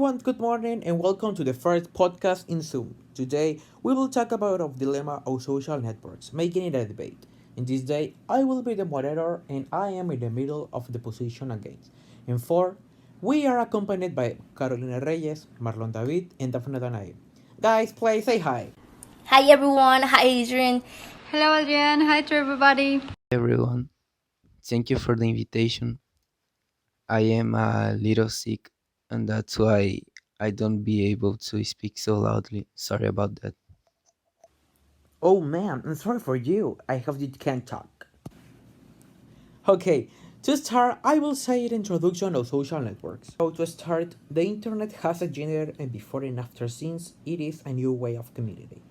everyone, good morning and welcome to the first podcast in Zoom. Today we will talk about the dilemma of social networks, making it a debate. In this day, I will be the moderator and I am in the middle of the position against. In four, we are accompanied by Carolina Reyes, Marlon David, and Daphne Danae. Guys, please say hi. Hi everyone, hi Adrian. Hello, Adrian. Hi to everybody. Everyone. Thank you for the invitation. I am a little sick, and that's why I don't be able to speak so loudly. Sorry about that. Oh man, I'm sorry for you. I hope you can talk. Okay, to start, I will say an introduction of social networks. So to start, the internet has a gender and before and after since it is a new way of communicating,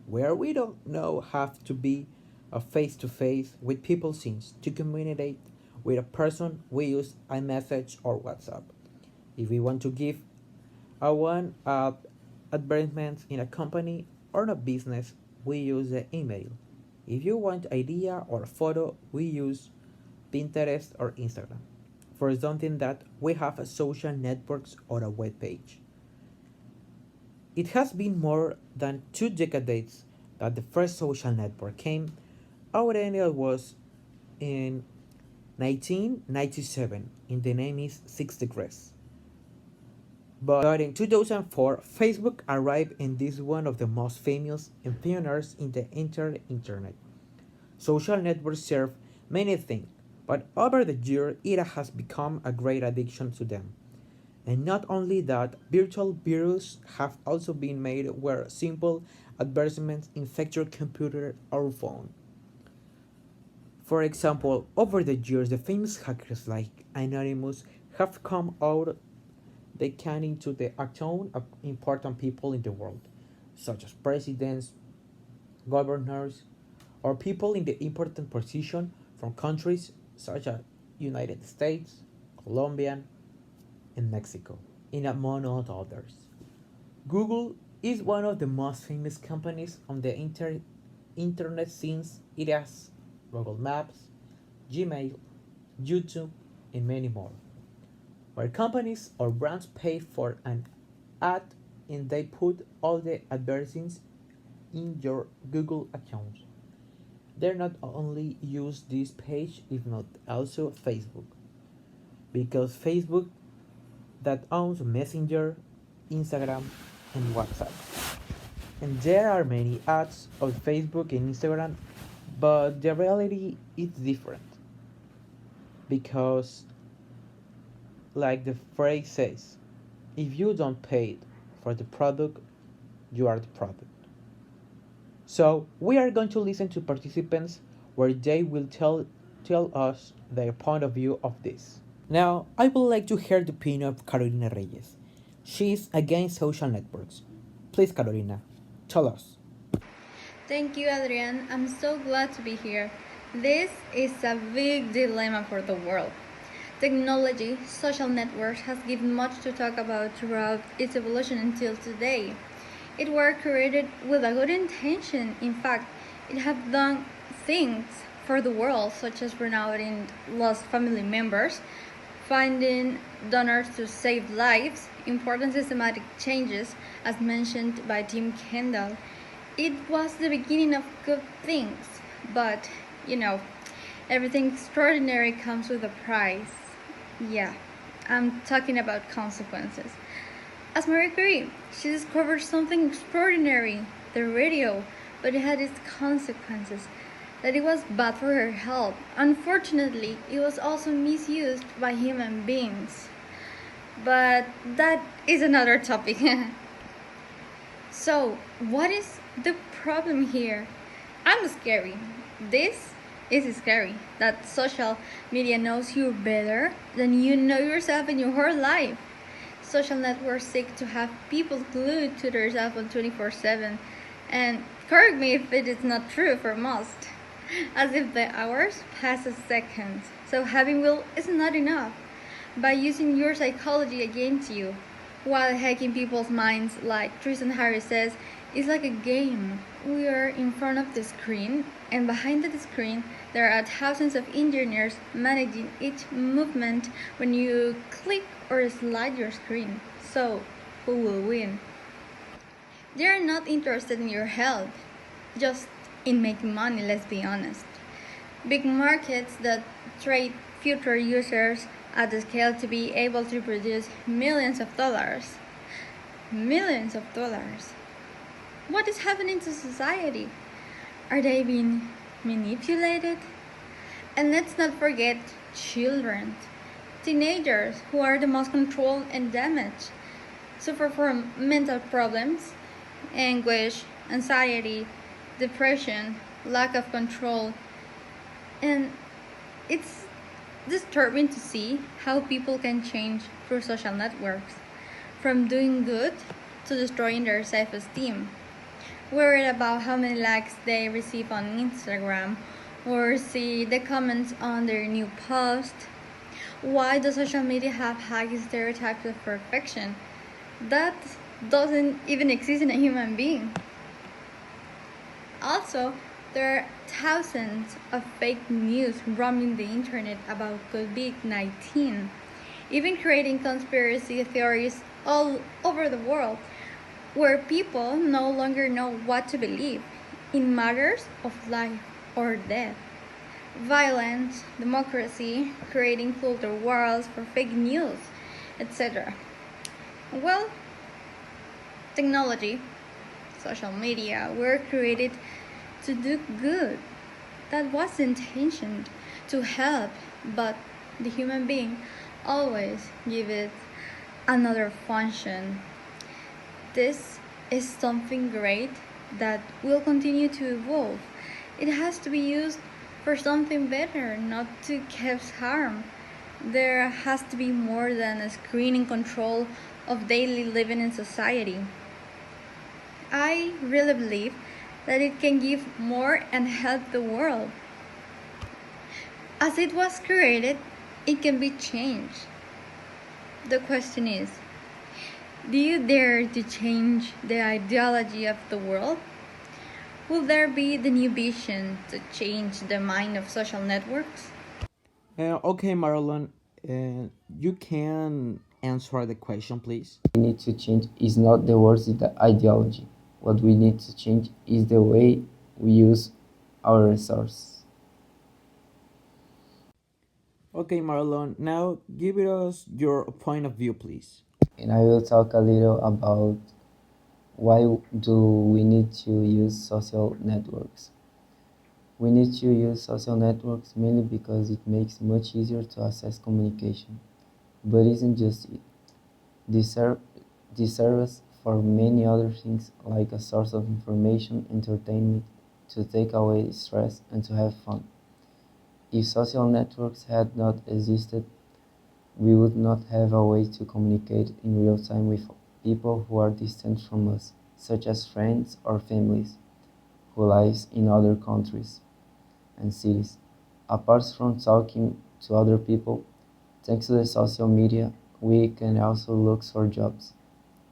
where we don't know have to be a face to face with people since to communicate with a person we use iMessage or WhatsApp. If we want to give a one advertisement in a company or a business, we use the email. If you want idea or photo, we use Pinterest or Instagram. For something that we have a social networks or a web page. It has been more than 2 decades that the first social network came. Our annual was in 1997 and the name is 6 Degrees. But in 2004, Facebook arrived and this one of the most famous and pioneers in the internet. Social networks serve many things, but over the years it has become a great addiction to them. And not only that, virtual virus have also been made where simple advertisements infect your computer or phone. For example, over the years, the famous hackers like Anonymous have come out they can into the account of important people in the world, such as presidents, governors, or people in the important position from countries such as United States, Colombia, and Mexico, and among others. Google is one of the most famous companies on the internet since it has Google Maps, Gmail, YouTube, and many more, where companies or brands pay for an ad and they put all the advertisements in your Google account. They not only use this page, if not also Facebook, because Facebook that owns Messenger, Instagram, and WhatsApp. And there are many ads on Facebook and Instagram, but the reality is different because, like the phrase says, if you don't pay for the product, you are the product. So we are going to listen to participants where they will tell us their point of view of this. Now, I would like to hear the opinion of Carolina Reyes. She is against social networks. Please, Carolina, tell us. Thank you, Adrian. I'm so glad to be here. This is a big dilemma for the world. Technology, social networks has given much to talk about throughout its evolution until today. It were created with a good intention. In fact, it have done things for the world, such as renovating lost family members, finding donors to save lives, important systematic changes, as mentioned by Tim Kendall. It was the beginning of good things, but you know, everything extraordinary comes with a price. Yeah, I'm talking about consequences. As Marie Curie, she discovered something extraordinary, the radio, but it had its consequences. That it was bad for her health. Unfortunately, it was also misused by human beings. But that is another topic. So, what is the problem here? I'm scary. This is scary. That social media knows you better than you know yourself in your whole life. Social networks seek to have people glued to their cell phone 24/7. And correct me if it is not true for most. As if the hours pass a second. So having will is not enough. By using your psychology against you, while hacking people's minds, like Tristan Harris says, is like a game. We are in front of the screen, and behind the screen, there are thousands of engineers managing each movement when you click or slide your screen. So, who will win. They are not interested in your health, just in making money, let's be honest. Big markets that trade future users at the scale to be able to produce millions of dollars. Millions of dollars. What is happening to society? Are they being manipulated? And let's not forget children, teenagers who are the most controlled and damaged, suffer from mental problems, anguish, anxiety, depression, lack of control, and it's disturbing to see how people can change through social networks, from doing good to destroying their self esteem. Worried about how many likes they receive on Instagram or see the comments on their new post. Why does social media have high stereotypes of perfection? That doesn't even exist in a human being. Also, there are thousands of fake news roaming the internet about COVID 19, even creating conspiracy theories all over the world, where people no longer know what to believe in matters of life or death. Violence, democracy, creating filter worlds for fake news, etc. Well, technology, social media were created to do good. That was the intention, to help, but the human being always give it another function. This is something great that will continue to evolve. It has to be used for something better, not to cause harm. There has to be more than a screening control of daily living in society. I really believe that it can give more and help the world. As it was created, it can be changed. The question is, do you dare to change the ideology of the world? Will there be the new vision to change the mind of social networks? Okay, Marlon, you can answer the question, please. We need to change is not the words, it's the ideology. What we need to change is the way we use our resources. Okay, Marlon, now give us your point of view, please. And I will talk a little about why do we need to use social networks. We need to use social networks mainly because it makes much easier to access communication. But isn't just it. They serve us for many other things like a source of information, entertainment, to take away stress and to have fun. If social networks had not existed, we would not have a way to communicate in real time with people who are distant from us, such as friends or families who live in other countries and cities. Apart from talking to other people, thanks to the social media, we can also look for jobs,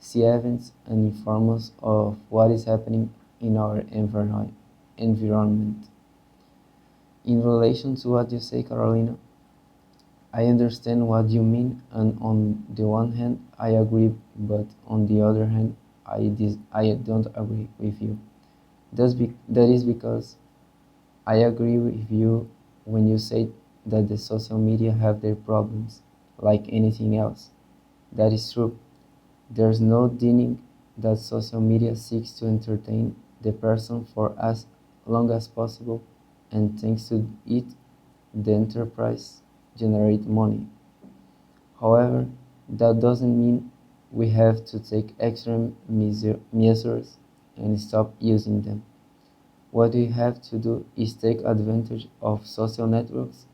see events, and inform us of what is happening in our environment. In relation to what you say, Carolina, I understand what you mean, and on the one hand, I agree, but on the other hand, I don't agree with you. That is because I agree with you when you say that the social media have their problems, like anything else. That is true. There's no denying that social media seeks to entertain the person for as long as possible, and thanks to it, the enterprise generate money. However, that doesn't mean we have to take extreme measures and stop using them. What we have to do is take advantage of social networks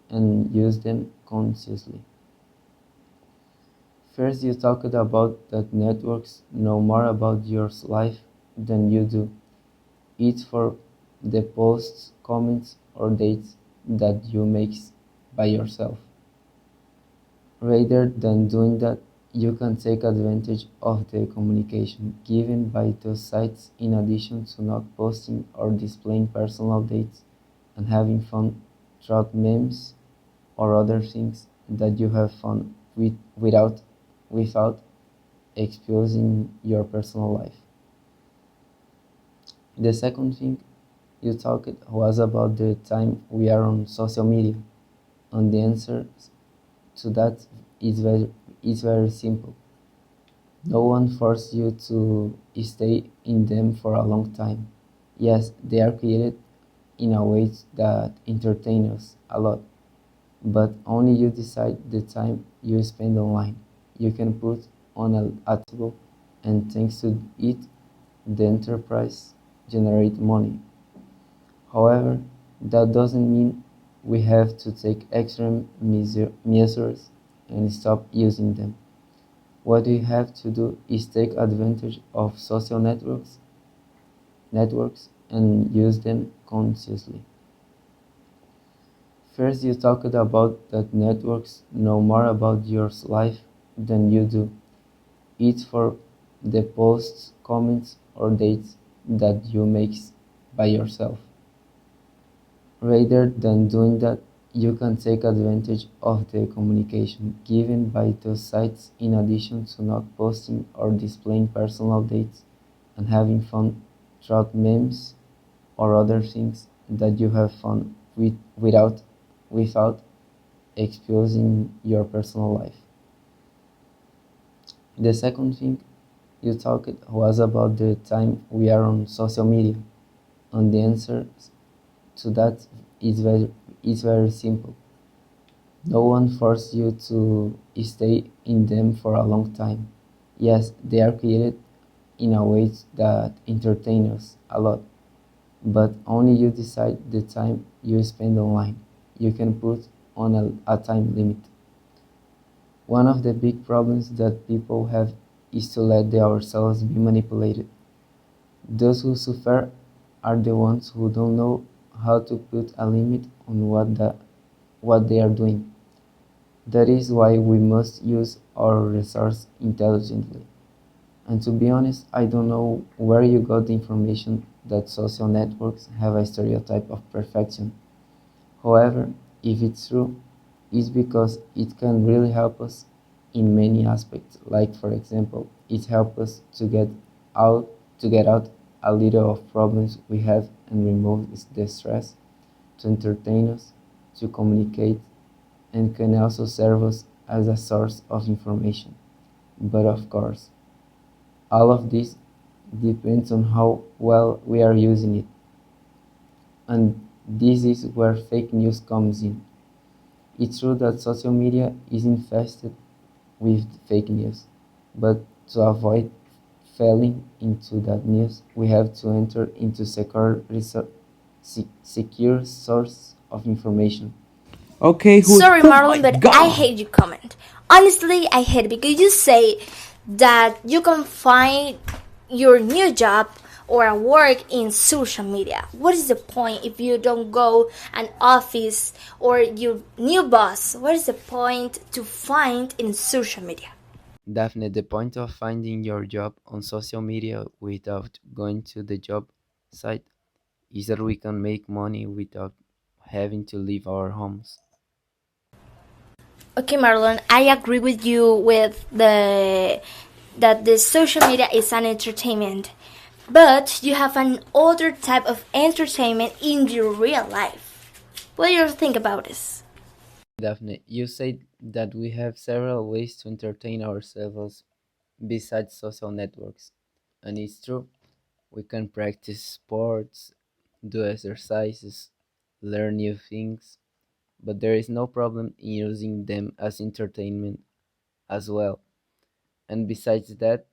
and use them consciously. First, you talked about that networks know more about your life than you do. It's for the posts, comments, or dates that you make by yourself. Rather than doing that, you can take advantage of the communication given by those sites in addition to not posting or displaying personal dates and having fun throughout memes or other things that you have fun with without without exposing your personal life. The second thing you talked was about the time we are on social media, and the answer to that is very simple. No one forced you to stay in them for a long time. Yes, they are created in a way that entertain us a lot, but only you decide the time you spend online. You can put on a table, and thanks to it, the enterprise generate money. However, that doesn't mean we have to take extreme measures and stop using them. What we have to do is take advantage of social networks and use them consciously. First, you talked about that networks know more about your life than you do. It's for the posts, comments, or dates that you make by yourself. Rather than doing that, you can take advantage of the communication given by those sites in addition to not posting or displaying personal dates and having fun throughout memes or other things that you have fun without exposing your personal life. The second thing you talked was about the time we are on social media, and the answer to that is very simple. No one forced you to stay in them for a long time. Yes, they are created in a way that entertain us a lot, but only you decide the time you spend online. You can put on a time limit. One of the big problems that people have is to let ourselves be manipulated. Those who suffer are the ones who don't know how to put a limit on what they are doing. That is why we must use our resources intelligently. And to be honest, I don't know where you got the information that social networks have a stereotype of perfection. However, if it's true, it's because it can really help us in many aspects. Like for example, it helps us out to get out a little of problems we have and remove the stress, to entertain us, to communicate, and can also serve us as a source of information. But of course, all of this depends on how well we are using it. And this is where fake news comes in. It's true that social media is infested with fake news, but to avoid falling into that news, we have to enter into secure source of information. Okay, who? Sorry, Oh my Marlon, but I god! hate your comment. Honestly, I hate it because you say that you can find your new job or a work in social media. What is the point if you don't go an office or your new boss? What is the point to find in social media? Daphne, the point of finding your job on social media without going to the job site is that we can make money without having to leave our homes. Okay, Marlon, I agree with you with the that the social media is an entertainment, but you have an other type of entertainment in your real life. What do you think about this? Daphne, you said that we have several ways to entertain ourselves besides social networks. And it's true, we can practice sports, do exercises, learn new things, but there is no problem in using them as entertainment as well. And besides that,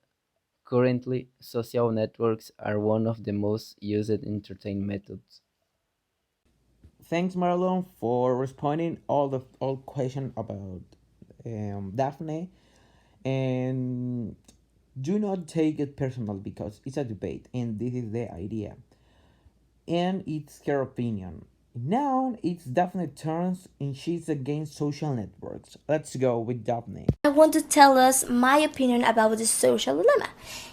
currently, social networks are one of the most used entertainment methods. Thanks, Marlon, for responding all question about Daphne, and do not take it personal because it's a debate, and this is the idea, and it's her opinion. Now it's Daphne turns, and she's against social networks. Let's go with Daphne. I want to tell us my opinion about the social dilemma.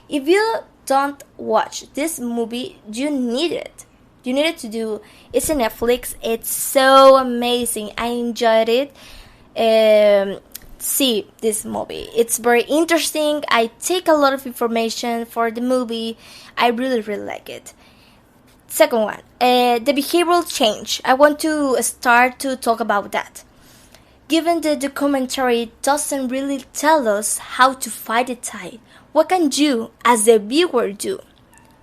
If you don't watch this movie, you need it. You need it to do. It's on Netflix. It's so amazing. I enjoyed it. see this movie. It's very interesting. I take a lot of information for the movie. I really, really like it. Second one, the behavioral change. I want to start to talk about that. Given the documentary doesn't really tell us how to fight the tide, what can you, as a viewer, do?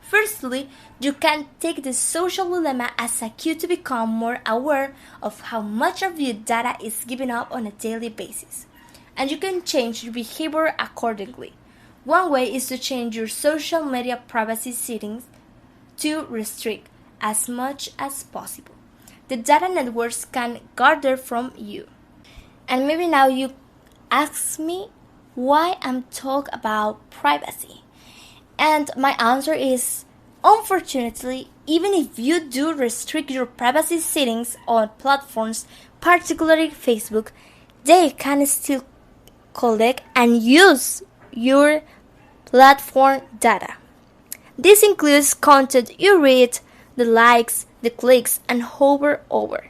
Firstly, you can take the social dilemma as a cue to become more aware of how much of your data is given up on a daily basis. And you can change your behavior accordingly. One way is to change your social media privacy settings to restrict as much as possible the data networks can gather from you. And maybe now you ask me why I'm talking about privacy. And my answer is, unfortunately, even if you do restrict your privacy settings on platforms, particularly Facebook, they can still collect and use your platform data. This includes content you read, the likes, the clicks, and hover over.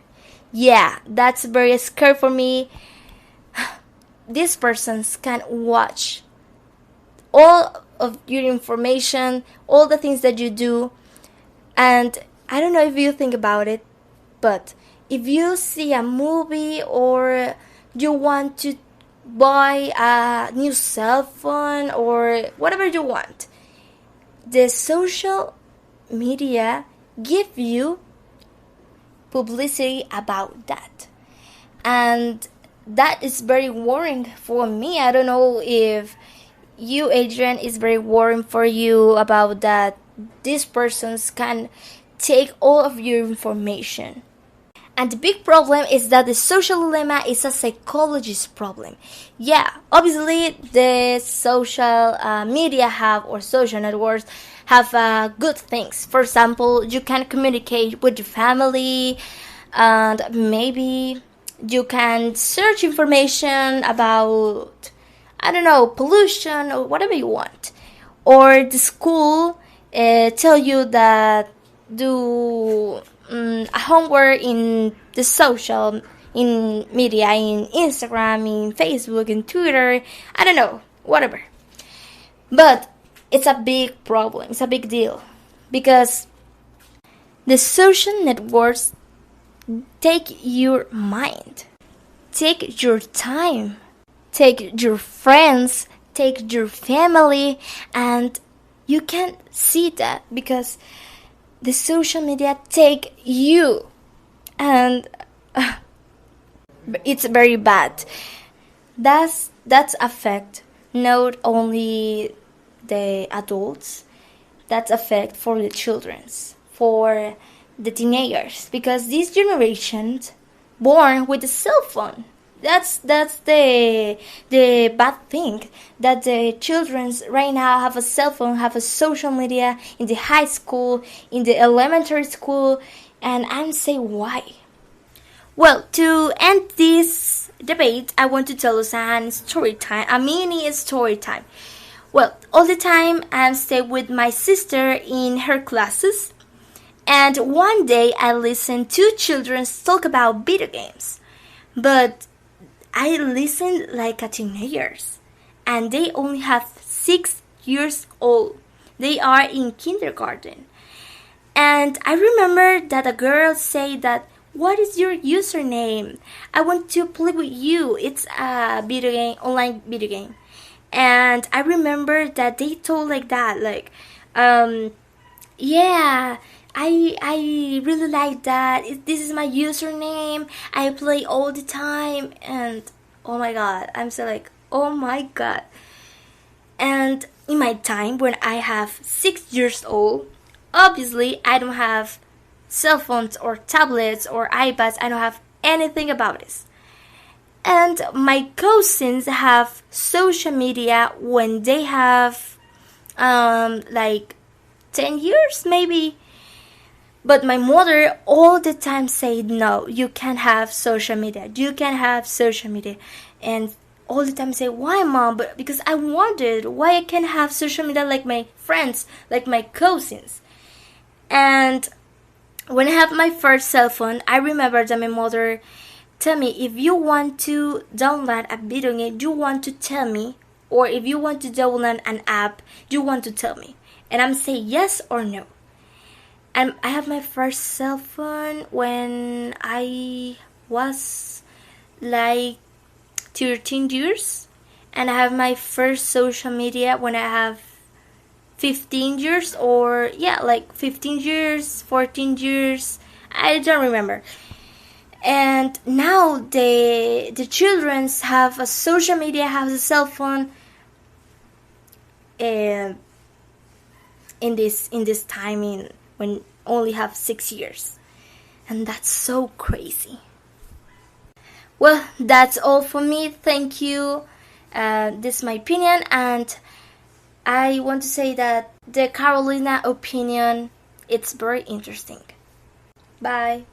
Yeah, that's very scary for me. These persons can watch all of your information, all the things that you do, and I don't know if you think about it, but if you see a movie or you want to buy a new cell phone or whatever you want, the social media give you publicity about that, and that is very worrying for me. I don't know if you, Adrian, is very worrying for you about that. These persons can take all of your information. And the big problem is that the social dilemma is a psychologist problem. Yeah, obviously the social media have, or social networks have good things. For example, you can communicate with your family, and maybe you can search information about, I don't know, pollution or whatever you want. Or the school tell you that do homework in the social, in media, in Instagram, in Facebook, in Twitter, I don't know, whatever. But it's a big problem, it's a big deal, because the social networks take your mind, take your time, take your friends, take your family, and you can't see that because the social media take you, and it's very bad. That's affect not only the adults, that's affect for the childrens, for the teenagers, because these generations born with a cell phone. That's the bad thing, that the childrens right now have a cell phone, have a social media in the high school, in the elementary school, and I'm saying why. Well, to end this debate, I want to tell us a story time, a mini story time. Well, all the time I'm staying with my sister in her classes, and one day I listened to children talk about video games, but I listened like a teenagers, and they only have 6 years old. They are in kindergarten. And I remember that a girl said that, "What is your username? I want to play with you. It's a video game, online video game." And I remember that they told like that, like, yeah, I really like that. This is my username. I play all the time, and oh my god, I'm so like, oh my god. And in my time when I have 6 years old, obviously I don't have cell phones or tablets or iPads. I don't have anything about this. And my cousins have social media when they have like 10 years maybe. But my mother all the time said, "No, you can't have social media. You can't have social media." And all the time say, "Why, mom?" But because I wondered why I can't have social media like my friends, like my cousins. And when I had my first cell phone, I remember that my mother tell me if you want to download a video game, you want to tell me, or if you want to download an app, you want to tell me, and I'm say yes or no. And I have my first cell phone when I was like 13 years, and I have my first social media when I have 15 years, or yeah, like 15 years, 14 years, I don't remember. And now the childrens have a social media, have a cell phone, uh, in this timing when only have 6 years, and that's so crazy. Well, that's all for me. Thank you. This is my opinion, and I want to say that the Carolina opinion, it's very interesting. Bye.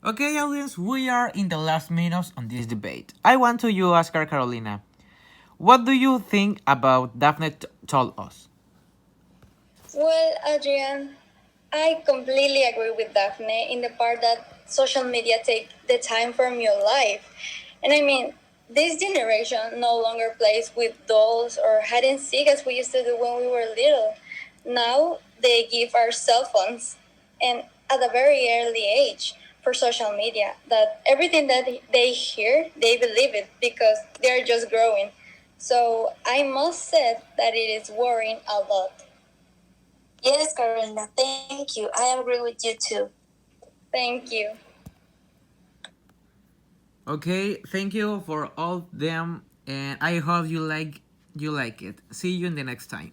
Okay, audience, we are in the last minutes on this debate. I want to you, Oscar Carolina. What do you think about Daphne told us? Well, Adrian, I completely agree with Daphne in the part that social media take the time from your life. And I mean, this generation no longer plays with dolls or hide and seek as we used to do when we were little. Now they give our cell phones, and at a very early age, for social media, that everything that they hear, they believe it because they're just growing. So I must say that it is worrying a lot. Yes, Carolina, thank you. I agree with you too. Thank you. Okay, thank you for all them, and I hope you like it. See you in the next time.